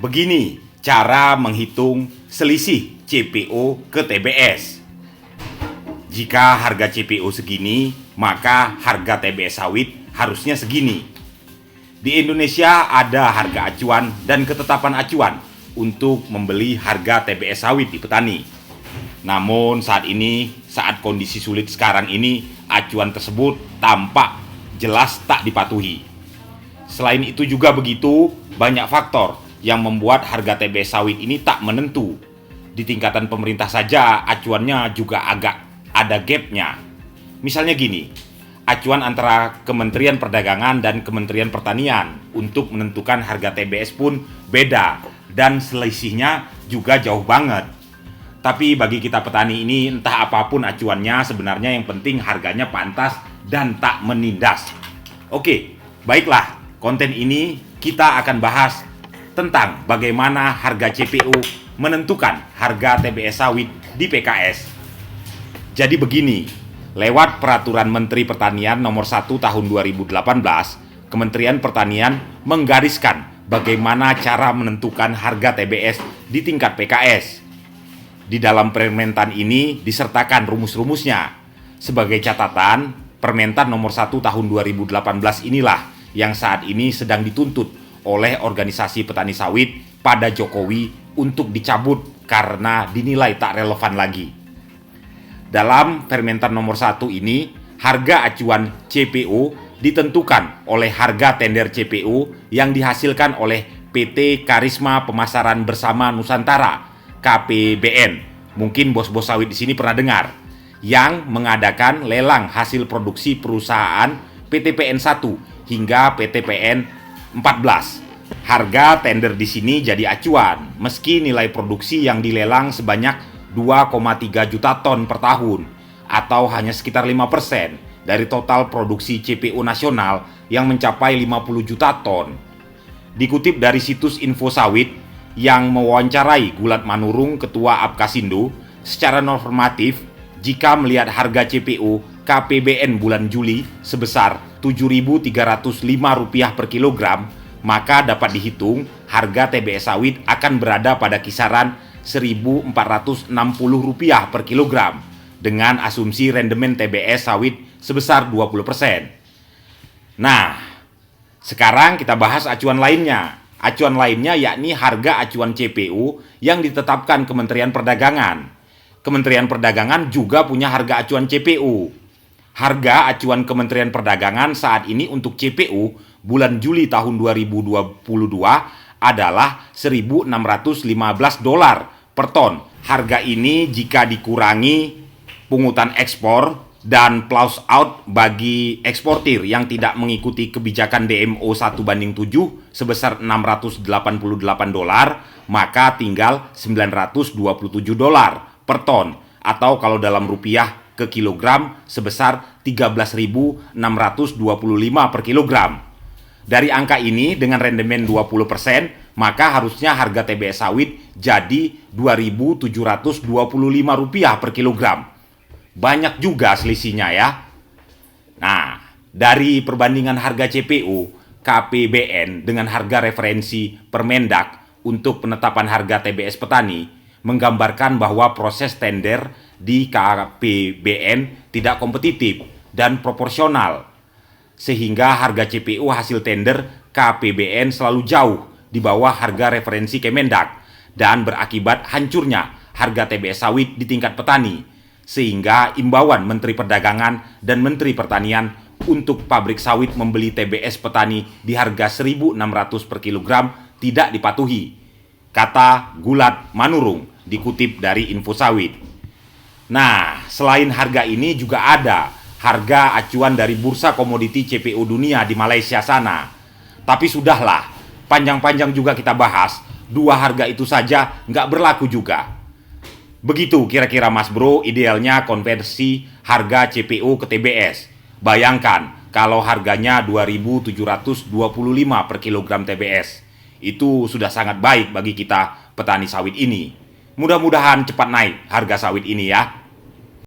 Begini cara menghitung selisih CPO ke TBS. Jika harga CPO segini, maka harga TBS sawit harusnya segini. Di Indonesia ada harga acuan dan ketetapan acuan untuk membeli harga TBS sawit di petani. Namun saat kondisi sulit sekarang ini, acuan tersebut tampak jelas tak dipatuhi. Selain itu juga begitu, banyak faktor yang membuat harga TBS sawit ini tak menentu. Di tingkatan pemerintah saja acuannya juga agak ada gapnya. Misalnya gini, acuan antara Kementerian Perdagangan dan Kementerian Pertanian untuk menentukan harga TBS pun beda dan selisihnya juga jauh banget. Tapi bagi kita petani ini, entah apapun acuannya, sebenarnya yang penting harganya pantas dan tak menindas. Oke, baiklah, konten ini kita akan bahas tentang bagaimana harga CPO menentukan harga TBS sawit di PKS. Jadi begini, lewat Peraturan Menteri Pertanian Nomor 1 Tahun 2018, Kementerian Pertanian menggariskan bagaimana cara menentukan harga TBS di tingkat PKS. Di dalam Permentan ini disertakan rumus-rumusnya. Sebagai catatan, Permentan Nomor 1 Tahun 2018 inilah yang saat ini sedang dituntut oleh organisasi petani sawit pada Jokowi untuk dicabut karena dinilai tak relevan lagi. Dalam Permentan Nomor 1 ini, harga acuan CPO ditentukan oleh harga tender CPO yang dihasilkan oleh PT Karisma Pemasaran Bersama Nusantara (KPBN). Mungkin bos-bos sawit di sini pernah dengar, yang mengadakan lelang hasil produksi perusahaan PTPN 1 hingga PTPN 14. Harga tender di sini jadi acuan meski nilai produksi yang dilelang sebanyak 2,3 juta ton per tahun atau hanya sekitar 5% dari total produksi CPO nasional yang mencapai 50 juta ton. Dikutip dari situs Info Sawit yang mewawancarai Gulat Manurung, Ketua Apkasindo, secara normatif jika melihat harga CPO KPBN bulan Juli sebesar Rp7.305 per kilogram, maka dapat dihitung harga TBS sawit akan berada pada kisaran Rp1.460 per kilogram dengan asumsi rendemen TBS sawit sebesar 20%. Nah, sekarang kita bahas acuan lainnya. Acuan lainnya yakni harga acuan CPO yang ditetapkan Kementerian Perdagangan. Kementerian Perdagangan juga punya harga acuan CPO. Harga acuan Kementerian Perdagangan saat ini untuk CPO bulan Juli tahun 2022 adalah $1.615 per ton. Harga ini jika dikurangi pungutan ekspor dan plows out bagi eksportir yang tidak mengikuti kebijakan DMO 1:7 sebesar $688, maka tinggal $927 per ton, atau kalau dalam rupiah ke kilogram sebesar 13.625 per kilogram. Dari angka ini dengan rendemen 20%, maka harusnya harga TBS sawit jadi Rp2.725 per kilogram. Banyak juga selisihnya ya. Nah, dari perbandingan harga CPO KPBN dengan harga referensi Permendak untuk penetapan harga TBS petani menggambarkan bahwa proses tender di KPBN tidak kompetitif dan proporsional, sehingga harga CPO hasil tender KPBN selalu jauh di bawah harga referensi Kemendak dan berakibat hancurnya harga TBS sawit di tingkat petani, sehingga imbauan Menteri Perdagangan dan Menteri Pertanian untuk pabrik sawit membeli TBS petani di harga 1.600 per kilogram tidak dipatuhi, kata Gulat Manurung dikutip dari Info Sawit. Nah, selain harga ini juga ada harga acuan dari Bursa Komoditi CPO Dunia di Malaysia sana. Tapi sudahlah, panjang-panjang juga kita bahas, dua harga itu saja nggak berlaku juga. Begitu kira-kira Mas Bro, idealnya konversi harga CPO ke TBS. Bayangkan kalau harganya Rp2.725 per kilogram TBS. Itu sudah sangat baik bagi kita petani sawit ini. Mudah-mudahan cepat naik harga sawit ini ya.